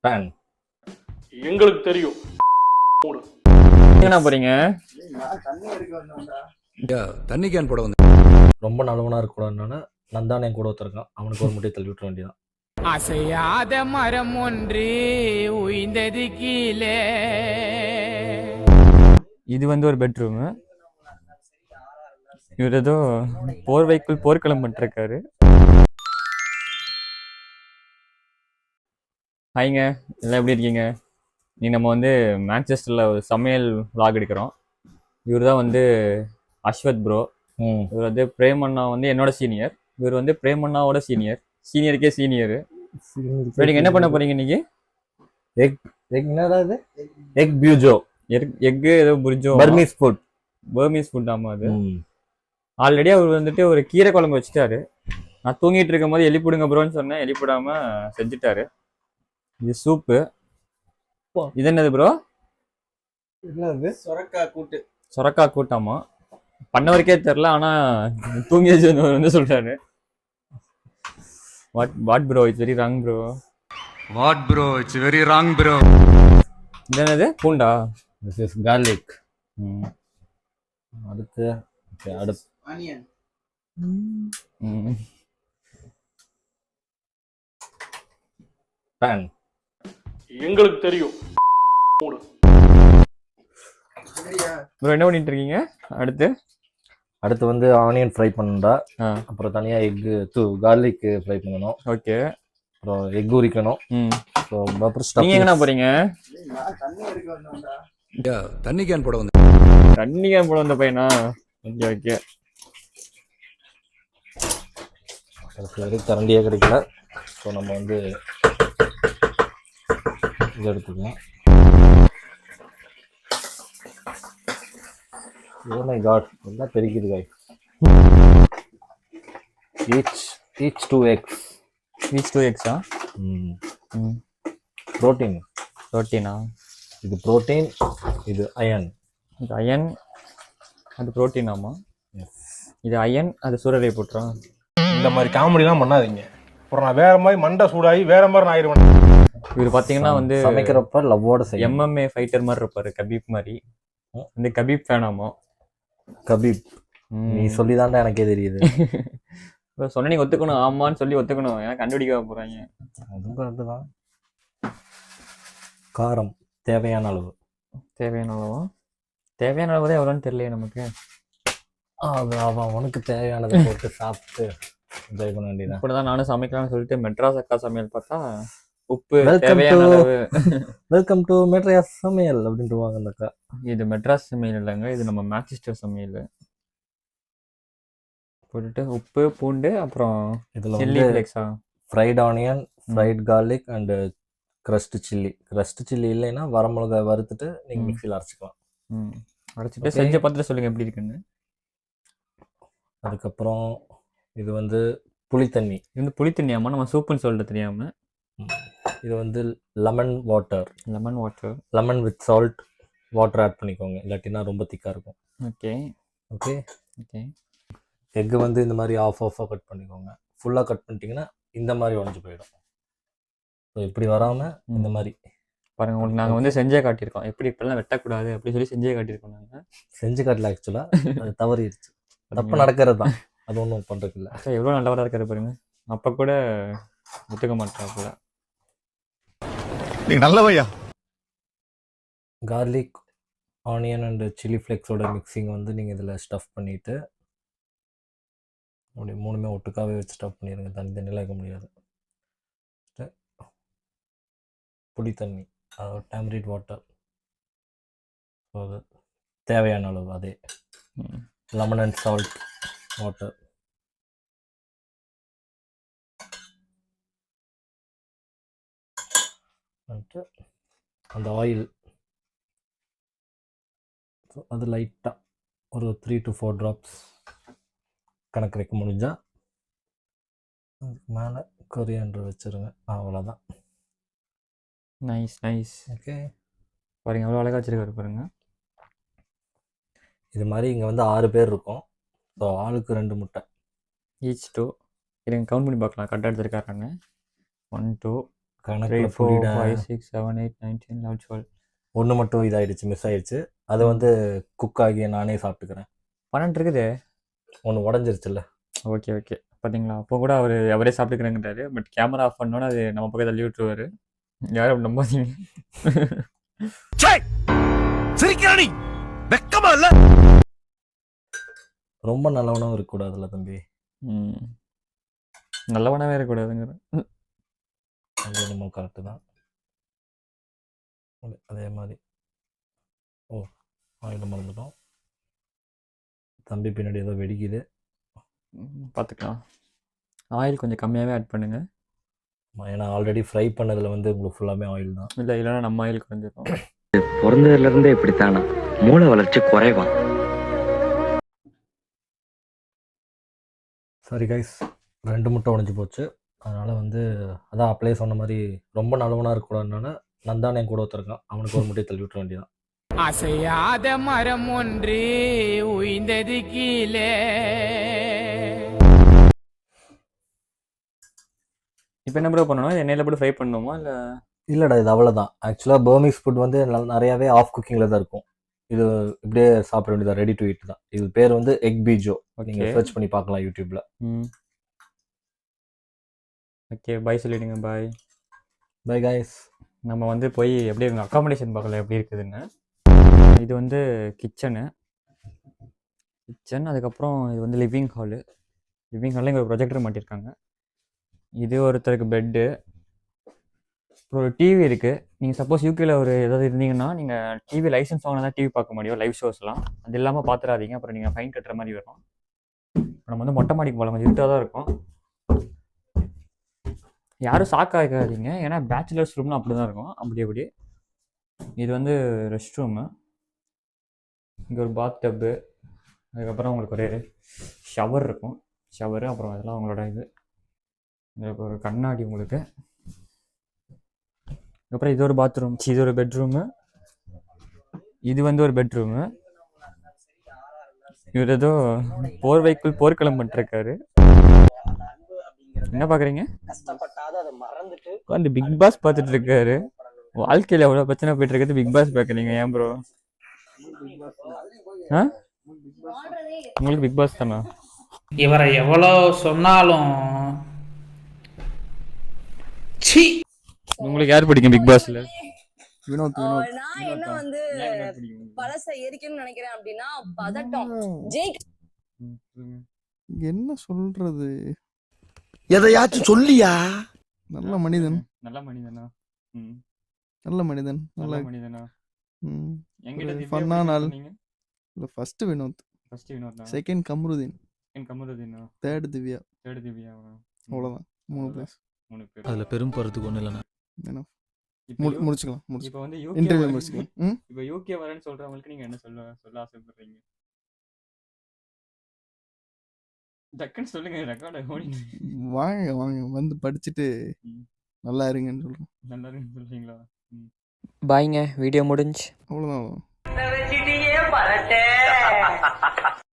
Pan எங்களுக்கு தெரியும். என்ன போறீங்க? தண்ணி கேன் போட வந்து ரொம்ப நல்லவனா இருக்கக்கூடாதுன்னு நந்தானே கூட ஒருத்தருக்கான். அவனுக்கு ஒரு முட்டை தள்ளி விட்டுற வேண்டியதான். அசையாத மரம் ஒன்று உய்ந்தது கீழே. இது வந்து ஒரு பெட்ரூம். இவர் ஏதோ போர்வைக்குள் போர்க்களம் பண்ணிருக்காரு. ஹாய்ங்க, எல்லாம் எப்படி இருக்கீங்க? நீ நம்ம வந்து மான்செஸ்டரில் ஒரு சமையல் vlog எடுக்கிறோம். இவர் தான் வந்து அஸ்வத் ப்ரோ. இவர் வந்து பிரேமண்ணா வந்து என்னோட சீனியர். இவர் வந்து பிரேமண்ணாவோட சீனியருக்கே சீனியர். நீங்கள் என்ன பண்ண போறீங்க இன்னைக்கு? என்னடா இது? எக் பியூஜோ. எக்கு ஏதோ புரிஞ்சோ, பர்மீஸ் ஃபுட். ஆமா, அது ஆல்ரெடி அவர் வந்துட்டு ஒரு கீரை குழம்பு வச்சுட்டாரு. நான் தூங்கிட்டு இருக்கும் போது எலிப்பிடுங்க ப்ரோன்னு சொன்னேன், எலிப்பிடாம செஞ்சுட்டாரு. இது சூப்பு. இது என்னது ப்ரோ? சொரக்கா கூட்டாமா? பண்ணவருக்கே தெரில, ஆனா தூங்கி வந்து சொல்றாரு. What bro, it's very wrong bro. What bro, it's very wrong bro. இது என்னது? பூண்டா? This is garlic. அடுத்து பேன். எங்களுக்கு தெரியும். ப்ரோ என்ன பண்ணிட்டு இருக்கீங்க? அடுத்து வந்து ஆனியன் ஃப்ரை பண்ணா, அப்புறம் தனியா கார்லிக் ஃப்ரை பண்ணணும். ஓகே. அப்புறம் எக் உரிக்கணும். நீங்க எங்கண்ணா போறீங்க? தண்ணி கேன் போட வந்து தண்ணி கேன் போட வந்த பையனா? Okay okay. வரைக்கும் கரண்டியே கிடைக்கல. ஸோ நம்ம வந்து இது எடுத்துக்கலாம். Oh my god, எல்லாம் பெருக்கிது guys. each 2 eggs. Each 2 eggs ஆ? புரோட்டீனா? இது புரோட்டீன், இது அயன். இது அயன், அது புரோட்டீன். ஆமா, இது அயன், அது சூரரை போட்டுரும். இந்த மாதிரி காமெடிலாம் பண்ணாதீங்க. அப்புறம் நான் வேற மாதிரி மண்டை சூடாகி வேற மாதிரி நான் ஆயிடுவேன். இவர் பாத்தீங்கன்னா வந்து சமைக்கிறப்ப லவ்வோட செய்யும். MMA ஃபைட்டர் மாதிரி இருப்பாரு, கபீப் மாதிரி. இந்த கபீப் ஃபேனாமோ? கபீப் நீ சொல்லிதான்டா எனக்கே தெரியுது. சொன்ன நீங்க ஒத்துக்கணும், ஆமான்னு சொல்லி ஒத்துக்கணும். ஏன்னா கண்டுபிடிக்க போறாங்க. அதுவும் கரெக்டு தான். காரம் தேவையான அளவு தான் எவ்வளோன்னு தெரியலையே நமக்கு. அது உனக்கு தேவையானதை போட்டு சாப்பிட்டு என்ஜாய் பண்ண வேண்டியதான். இப்படிதான் நானும் சமைக்கலாம்னு சொல்லிட்டு மெட்ராஸ் அக்கா சமையல் பார்த்தா உப்பு தேவையான அளவு. வெல்கம் டு மெட்ராஸ் சமையல் அப்படின்ட்டு வாங்க அந்த அக்கா. இது மெட்ராஸ் சமையல் இல்லைங்க, இது நம்ம மான்செஸ்டர் சமையல். போட்டுட்டு உப்பு, பூண்டு, அப்புறம் இதில் சில்லி ஃப்ளேக்ஸா, fried onion, fried garlic and crushed chilli இல்லைன்னா வரமிளகாய் வறுத்துட்டு நீங்கள் மிக்சியில் அரைச்சிக்கலாம். அரைச்சிட்டு செஞ்ச பார்த்துட்டு சொல்லுங்கள் எப்படி இருக்குன்னு. அதுக்கப்புறம் இது வந்து புளித்தண்ணி. இது வந்து புளித்தண்ணியாமா? நம்ம சூப்புன்னு சொல்லிட்டு தெரியாமல். இது வந்து lemon water. Lemon with salt water add பண்ணிக்கோங்க, இல்லாட்டினா ரொம்ப திக்காக இருக்கும். ஓகே. எக்கு வந்து இந்த மாதிரி ஆஃபாக கட் பண்ணிக்கோங்க. ஃபுல்லாக கட் பண்ணிட்டீங்கன்னா இந்த மாதிரி உடஞ்சி போயிடும். ஸோ இப்படி வராமல் இந்த மாதிரி பாருங்கள். உங்களுக்கு நாங்கள் வந்து செஞ்சே காட்டியிருக்கோம், எப்படி இப்பெல்லாம் வெட்டக்கூடாது அப்படின்னு சொல்லி செஞ்சே காட்டியிருக்கோம். நாங்கள் செஞ்சு காட்டல, ஆக்சுவலாக அது தவறிடுச்சு. தப்பு நடக்கிறது தான், அது ஒன்றும் பண்ணுறது இல்லை. எவ்வளோ நல்லவராக இருக்காரு பாருங்க. அப்போ கூட ஒத்துக்க மாட்டாப்புல. நீ நல்லவையா. கார்லிக், ஆனியன் அண்ட் சில்லி ஃப்ளேக்ஸோட மிக்சிங் வந்து நீங்கள் இதில் ஸ்டஃப் பண்ணிவிட்டு அப்படி மூணுமே ஒட்டுக்காவே வச்சு ஸ்டஃப் பண்ணிடுங்க. தனித்தண்ணியில் வைக்க முடியாது. புளி தண்ணி, அதாவது டேமரிட் வாட்டர், அது தேவையான அளவு. அதே லெமன் அண்ட் சால்ட் வாட்டர். அந்த ஆயில் அது லைட்டாக ஒரு 3 to 4 ட்ராப்ஸ் கணக்கு வைக்க முடிஞ்சால் அதுக்கு மேலே கொரியாண்டர் வச்சுருங்க. அவ்வளோதான். நைஸ். ஓகே, பாருங்க எவ்வளோ அழகாக வச்சுருக்காரு பாருங்க. இது மாதிரி இங்கே வந்து 6 பேர் இருக்கோம். ஸோ ஆளுக்கு 2 முட்டை. each 2. இருங்க கவுண்ட் பண்ணி பார்க்கலாம் கரெக்டாக எடுத்துருக்காருன்னு. 1 2 கணக்கில் 4 புரியல. 5 6 7 8 9 10 11 12 ஒன்று மட்டும் இதாயிடுச்சு, மிஸ் ஆயிடுச்சு. அது வந்து குக் ஆகி நானே சாப்பிட்டுக்கிறேன். 12 இருக்குது. ஒன்று உடஞ்சிருச்சுல்ல. ஓகே ஓகே பார்த்தீங்களா, அப்போ கூட அவரே சாப்பிட்டுக்கிறேங்கிறாரு. பட் கேமரா ஆஃப் பண்ணோன்னே அது நம்ம பக்கம் தள்ளி விட்டுருவாரு. யாரும் அப்படி நம்பாதீங்க. சிரிக்கிறானி வெக்கமா இல்ல? ரொம்ப நல்லவனும் இருக்கக்கூடாதுல்ல தம்பி. நல்லவனாவே இருக்கக்கூடாதுங்கிற. அது என்னமோ கரெக்டு தான். அதே மாதிரி ஆயிட மறந்துட்டோம். தம்பி பின்னாடி ஏதோ வெடிக்குது. பார்த்துக்கலாம். ஆயில் கொஞ்சம் கம்மியாகவே ஆட் பண்ணுங்க. ஏன்னா ஆல்ரெடி ஃப்ரை பண்ணதில் வந்து உங்களுக்கு ஃபுல்லாமே ஆயில் தான். இல்லை இல்லைன்னா நம்ம ஆயில் குறைஞ்சிடும். பிறந்ததுலேருந்தே இப்படித்தானா? மூளை வளர்ச்சி குறைவான். சரி கைஸ், 2 முட்டை உடஞ்சி போச்சு. அதனால் வந்து அதான் அப்படியே சொன்ன மாதிரி ரொம்ப நல்லவனாக இருக்கக்கூடாதுனால நந்தானே கூட ஒருத்தருக்கான், அவனுக்கு ஒரு முட்டையை தள்ளி விட்டுற வேண்டியதான். அசையாத மரம் ஒன்று உயிர்ந்தது கீழே. இப்போ என்ன ப்ரோ பண்ணணும்? எண்ணெயில் போட்டு ஃப்ரை பண்ணணுமா இல்லை? இல்லைடா, இது அவ்வளோதான். ஆக்சுவலாக பர்மீஸ் ஃபுட் வந்து நிறையாவே ஆஃப் குக்கிங்கில் தான் இருக்கும். இது இப்படியே சாப்பிட வேண்டியதான், ரெடி டு ஈட் தான். இது பேர் வந்து எக் பீஜோ. நீங்கள் சர்ச் பண்ணி பார்க்கலாம் யூடியூப்பில். ஓகே, பாய் சொல்லிவிடுங்க. Bye bye guys. நம்ம வந்து போய் எப்படி எங்கள் அக்காமடேஷன் பார்க்கல எப்படி இருக்குதுன்னு. இது வந்து கிச்சன். அதுக்கப்புறம் இது வந்து லிவிங் ஹாலில் இங்கே ஒரு ப்ரொஜெக்டர் மாட்டியிருக்காங்க. இது ஒருத்தருக்கு பெட்டு. அப்புறம் ஒரு டிவி இருக்குது. நீங்கள் சப்போஸ் யூகேல ஏதாவது இருந்தீங்கன்னா நீங்கள் டிவி லைசன்ஸ் வாங்கினா தான் டிவி பார்க்க முடியும், லைவ் ஷோஸ்லாம். அது இல்லாமல் பார்த்துடாதீங்க, அப்புறம் நீங்கள் ஃபைன் கட்டுற மாதிரி வரும். நம்ம வந்து மொட்டை மாடிக்கு போகலாம், கொஞ்சம் இருட்டாக தான் இருக்கும். யாரும் ஷாக் ஆகாதீங்க, ஏன்னா பேச்சுலர்ஸ் ரூம்னு அப்படி தான் இருக்கும். அப்படி இது வந்து ரெஸ்ட் ரூமு. இங்கே ஒரு பாத் டப்பு. அதுக்கப்புறம் உங்களுக்கு ஒரு ஷவர் இருக்கும். ஷவரு அப்புறம் அதெல்லாம் உங்களோட இது ஒரு கண்ணாடி உங்களுக்கு. அப்புறம் இது ஒரு பாத்ரூம். இது ஒரு பெட்ரூமு. இது வந்து ஒரு பெட்ரூமு. இவர் ஏதோ போர்வைக்குள் போர்க்களம் பண்ணிருக்காரு. என்ன பாக்குறீங்க? உட்காந்து பிக் பாஸ் பார்த்துட்டு இருக்காரு. வாழ்க்கையில எவ்வளவு பிரச்சனை போயிட்டு இருக்குது, பிக் பாஸ் பாக்குறீங்க ஏன் ப்ரோ? உங்களுக்கு பிக் பாஸ் தானா? இவரை எவ்வளவு சொன்னாலும் உங்களுக்கு யார் பிடிக்கும் பிக் பாஸ்ல? வினோத். நான் என்ன வந்து பழச எரிக்கணும்னு நினைக்கிறேன் அப்படின்னா பதட்டம். என்ன சொல்றது? எதையாச்சும் சொல்லியா? நல்ல மனிதன். நல்ல மனிதனா? நல்ல மனிதன். நல்ல மனிதனா? எங்கிட்ட ஃபன்னா நாள். First Vinod. Second Kamaruddin. Third Divya. அவ்வளவுதான். 3 பிளேஸ். 3 பேர். அதுல பெரும் போறதுக்கு ஒண்ணு இல்லனா. முடிச்சுக்கலாம். இப்போ வந்து இன்டர்வியூ முடிச்சுக்கலாம். இப்போ யூகே வரேன்னு சொல்றவங்களுக்கு நீங்க என்ன சொல்ல ஆசைப்படுறீங்க? டக்குன்னு சொல்லுங்க, ரெக்கார்ட் ஓடி. வாங்க வந்து படிச்சுட்டு நல்லா இருங்கன்னு சொல்றேன். நல்லா இருக்குன்னு சொல்றீங்களா? பாய்ங்க, வீடியோ முடிஞ்சு. அவ்வளவுதான்.